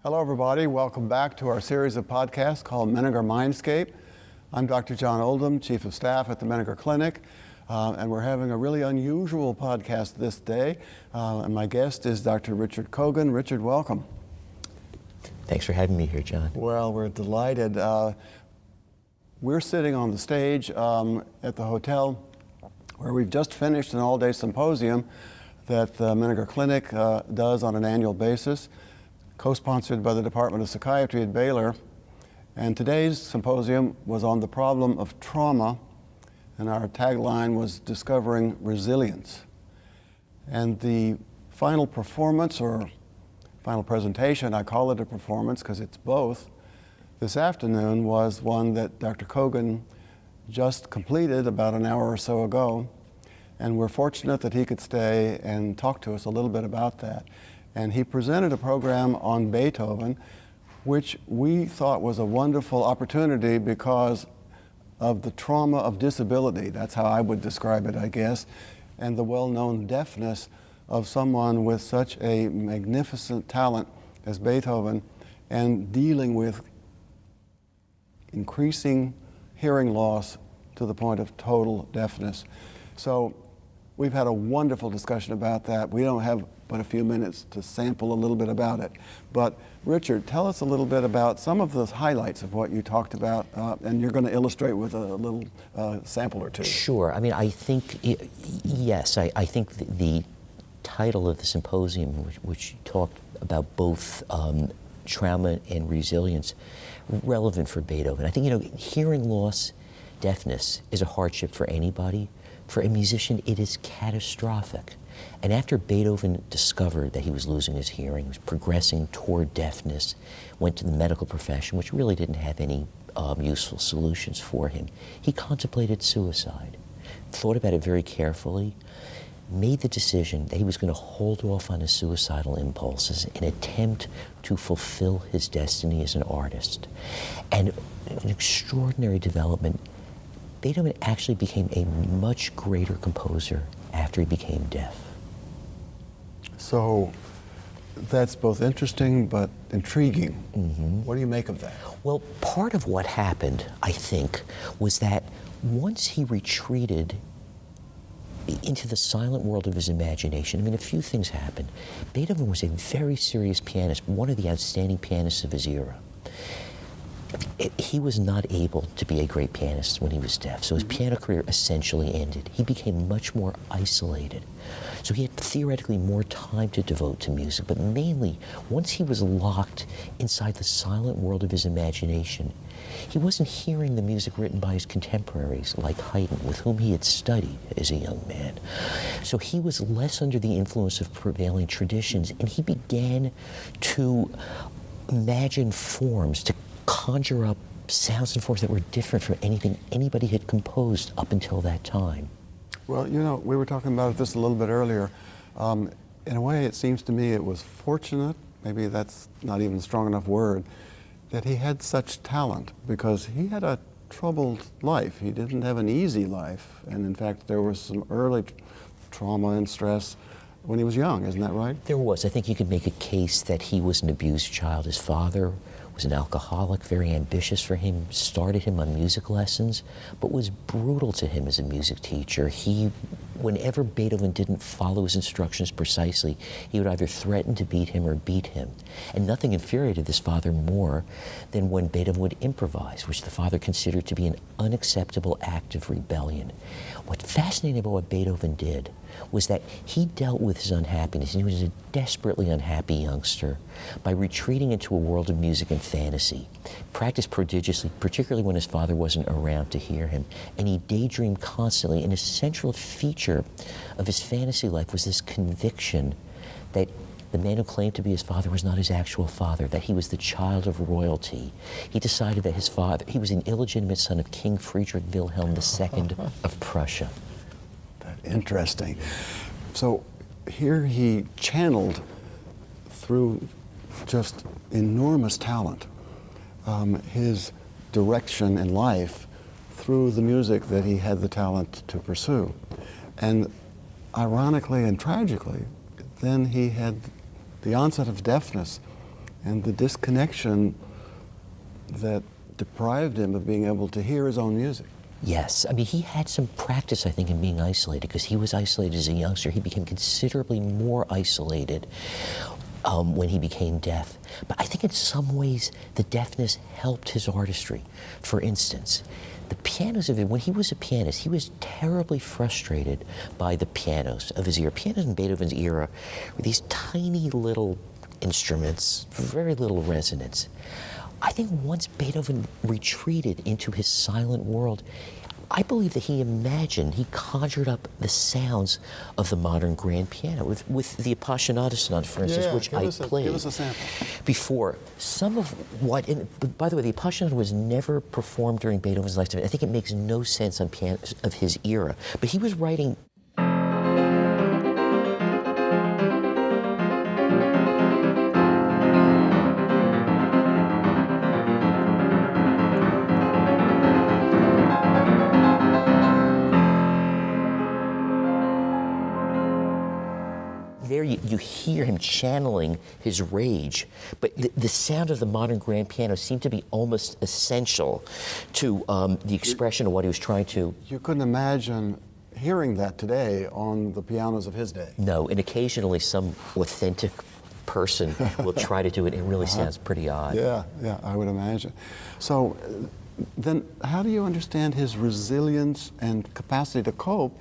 Hello, everybody. Welcome back to our series of podcasts called Menninger Mindscape. I'm Dr. John Oldham, Chief of Staff at the Menninger Clinic, and we're having a really unusual podcast this day. And my guest is Dr. Richard Kogan. Richard, welcome. Thanks for having me here, John. Well, we're delighted. We're sitting on the stage at the hotel where we've just finished an all-day symposium that the Menninger Clinic does on an annual basis, co-sponsored by the Department of Psychiatry at Baylor. And today's symposium was on the problem of trauma, and our tagline was Discovering Resilience. And the final performance, or final presentation, I call it a performance because it's both, this afternoon was one that Dr. Kogan just completed about an hour or so ago. And we're fortunate that he could stay and talk to us a little bit about that. And he presented a program on Beethoven, which we thought was a wonderful opportunity because of the trauma of disability. That's how I would describe it, I guess, and the well-known deafness of someone with such a magnificent talent as Beethoven, and dealing with increasing hearing loss to the point of total deafness. So we've had a wonderful discussion about that. We don't have but a few minutes to sample a little bit about it. But Richard, tell us a little bit about some of the highlights of what you talked about, and you're going to illustrate with a little sample or two. Sure. I mean, I think, yes, I think the title of the symposium, which talked about both trauma and resilience, relevant for Beethoven. I think, hearing loss, deafness is a hardship for anybody. For a musician, it is catastrophic. And after Beethoven discovered that he was losing his hearing, was progressing toward deafness, went to the medical profession, which really didn't have any useful solutions for him, he contemplated suicide, thought about it very carefully, made the decision that he was going to hold off on his suicidal impulses and attempt to fulfill his destiny as an artist. And an extraordinary development, Beethoven actually became a much greater composer after he became deaf. So that's both interesting but intriguing. Mm-hmm. What do you make of that? Well, part of what happened, I think, was that once he retreated into the silent world of his imagination, a few things happened. Beethoven was a very serious pianist, one of the outstanding pianists of his era. He was not able to be a great pianist when he was deaf, so his piano career essentially ended. He became much more isolated. So he had theoretically more time to devote to music, but mainly, once he was locked inside the silent world of his imagination, he wasn't hearing the music written by his contemporaries, like Haydn, with whom he had studied as a young man. So he was less under the influence of prevailing traditions, and he began to imagine forms, to conjure up sounds and forms that were different from anything anybody had composed up until that time. Well, we were talking about this a little bit earlier. In a way, it seems to me it was fortunate, maybe that's not even a strong enough word, that he had such talent, because he had a troubled life. He didn't have an easy life. And in fact, there was some early trauma and stress when he was young, isn't that right? There was. I think you could make a case that he was an abused child. His father was an alcoholic, very ambitious for him, started him on music lessons, but was brutal to him as a music teacher. Whenever Beethoven didn't follow his instructions precisely, he would either threaten to beat him or beat him. And nothing infuriated this father more than when Beethoven would improvise, which the father considered to be an unacceptable act of rebellion. What fascinated about what Beethoven did was that he dealt with his unhappiness, and he was a desperately unhappy youngster, by retreating into a world of music and fantasy. Practiced prodigiously, particularly when his father wasn't around to hear him, and he daydreamed constantly, and a central feature of his fantasy life was this conviction that the man who claimed to be his father was not his actual father, that he was the child of royalty. He decided that his father, he was an illegitimate son of King Friedrich Wilhelm II of Prussia. That's interesting. So here he channeled through just enormous talent his direction in life through the music that he had the talent to pursue. And ironically and tragically, then he had the onset of deafness and the disconnection that deprived him of being able to hear his own music. Yes, I mean, he had some practice, I think, in being isolated, because he was isolated as a youngster. He became considerably more isolated when he became deaf. But I think in some ways, the deafness helped his artistry. For instance, the pianos of it, when he was a pianist, he was terribly frustrated by the pianos of his era. Pianos in Beethoven's era were these tiny little instruments, very little resonance. I think once Beethoven retreated into his silent world, I believe that he conjured up the sounds of the modern grand piano with the Appassionata Sonata, for instance, which I played give us a sample. before. Some of what, by the way, the Appassionata was never performed during Beethoven's lifetime. I think it makes no sense on pianos of his era, but he was writing. There you hear him channeling his rage, but the sound of the modern grand piano seemed to be almost essential to the expression of what he was trying to. You couldn't imagine hearing that today on the pianos of his day. No, and occasionally some authentic person will try to do it. It really sounds pretty odd. Yeah, I would imagine. So then how do you understand his resilience and capacity to cope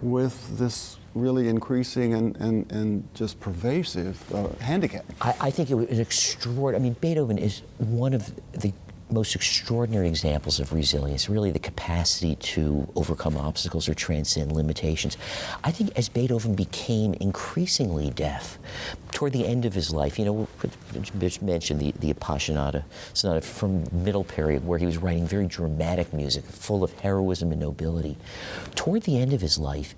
with this really increasing and just pervasive handicap? I think it was an extraordinary. I mean, Beethoven is one of the most extraordinary examples of resilience, really the capacity to overcome obstacles or transcend limitations. I think as Beethoven became increasingly deaf, toward the end of his life, you know, Mitch mentioned the Appassionata Sonata from middle period, where he was writing very dramatic music, full of heroism and nobility. Toward the end of his life,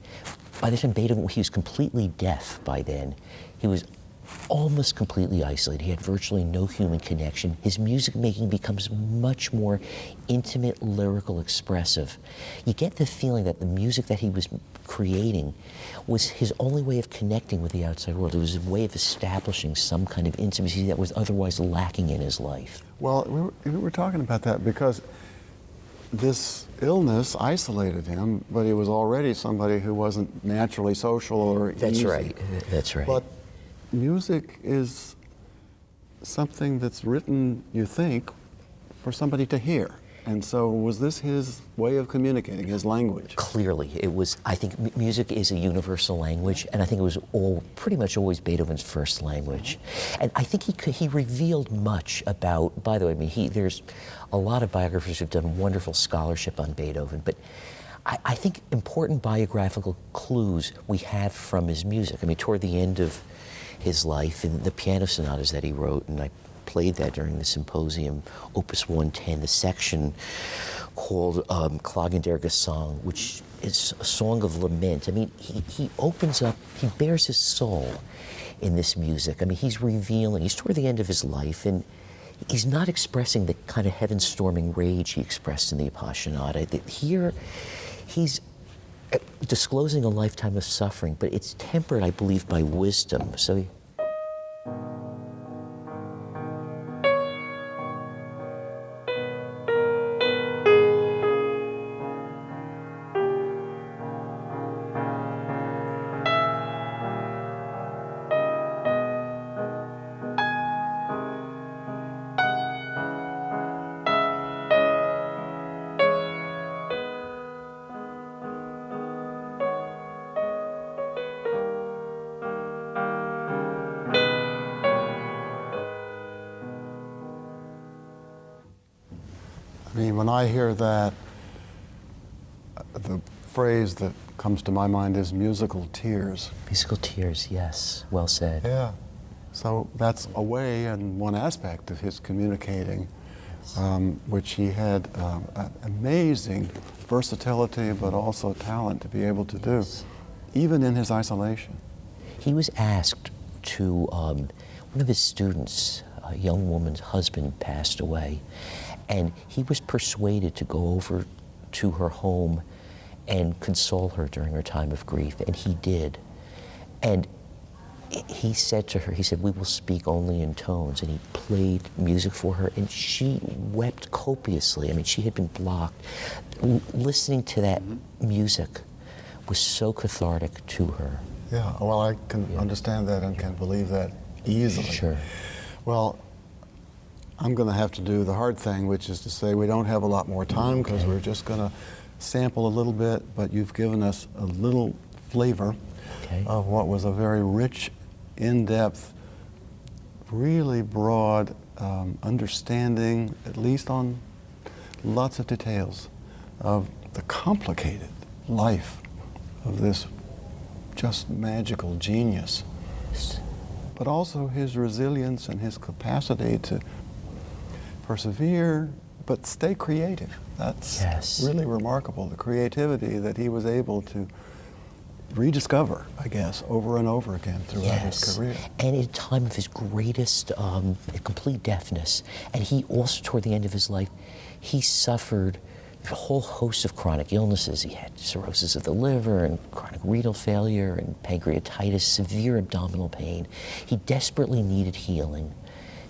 by the time Beethoven, he was completely deaf by then. He was almost completely isolated. He had virtually no human connection. His music making becomes much more intimate, lyrical, expressive. You get the feeling that the music that he was creating was his only way of connecting with the outside world. It was a way of establishing some kind of intimacy that was otherwise lacking in his life. Well, we were talking about that because this illness isolated him, but he was already somebody who wasn't naturally social or That's easy. right. That's right. But music is something that's written, you think, for somebody to hear. And so was this his way of communicating, his language? Clearly, it was. I think music is a universal language, and I think it was pretty much always Beethoven's first language. And I think he revealed much about. By the way, I mean, there's a lot of biographers who've done wonderful scholarship on Beethoven, but I think important biographical clues we have from his music. I mean, toward the end of his life, and the piano sonatas that he wrote, and I played that during the symposium, Opus 110, the section called Klagen der Gesang, which is a song of lament. I mean, he opens up, he bears his soul in this music. I mean, he's revealing, he's toward the end of his life, and he's not expressing the kind of heaven-storming rage he expressed in the Appassionata. Here, he's disclosing a lifetime of suffering, but it's tempered, I believe, by wisdom. So. I mean, when I hear that, the phrase that comes to my mind is musical tears. Musical tears, yes, well said. Yeah. So that's a way and one aspect of his communicating, which he had an amazing versatility, but also talent to be able to do, even in his isolation. He was asked to, one of his students, a young woman's husband passed away, and he was persuaded to go over to her home and console her during her time of grief, and he did. And he said to her, he said, "We will speak only in tones." And he played music for her, and she wept copiously. I mean, she had been blocked. Listening to that music was so cathartic to her. Yeah, well, I can understand that and can believe that easily. Sure. Well, I'm going to have to do the hard thing, which is to say we don't have a lot more time because we're just going to sample a little bit, but you've given us a little flavor of what was a very rich, in-depth, really broad understanding, at least on lots of details, of the complicated life of this just magical genius, but also his resilience and his capacity to persevere, but stay creative. That's really remarkable, the creativity that he was able to rediscover, I guess, over and over again throughout his career. And at a time of his greatest complete deafness, and he also, toward the end of his life, he suffered a whole host of chronic illnesses. He had cirrhosis of the liver and chronic renal failure and pancreatitis, severe abdominal pain. He desperately needed healing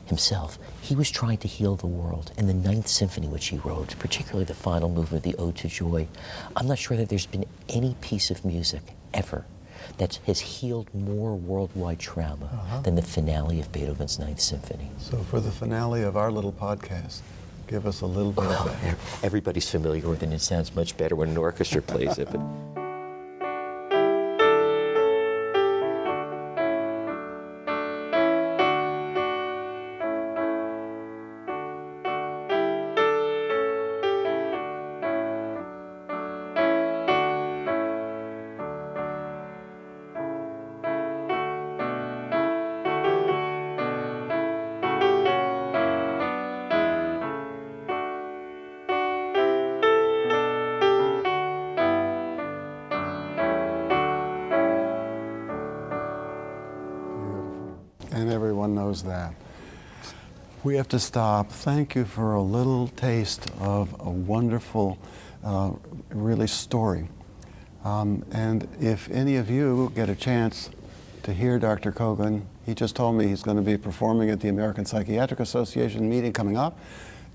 himself. He was trying to heal the world. And the Ninth Symphony, which he wrote, particularly the final movement, the Ode to Joy, I'm not sure that there's been any piece of music ever that has healed more worldwide trauma than the finale of Beethoven's Ninth Symphony. So for the finale of our little podcast, give us a little bit of that. Everybody's familiar with it, and it sounds much better when an orchestra plays it. But And everyone knows that. We have to stop. Thank you for a little taste of a wonderful, really story. And if any of you get a chance to hear Dr. Kogan, he just told me he's going to be performing at the American Psychiatric Association meeting coming up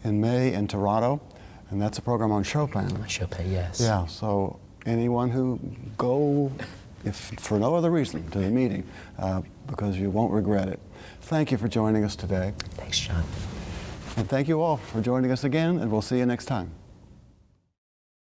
in May in Toronto, and that's a program on Chopin. Chopin, yes. Yeah, so anyone who go, if for no other reason, to the meeting, because you won't regret it. Thank you for joining us today. Thanks, John. And thank you all for joining us again, and we'll see you next time.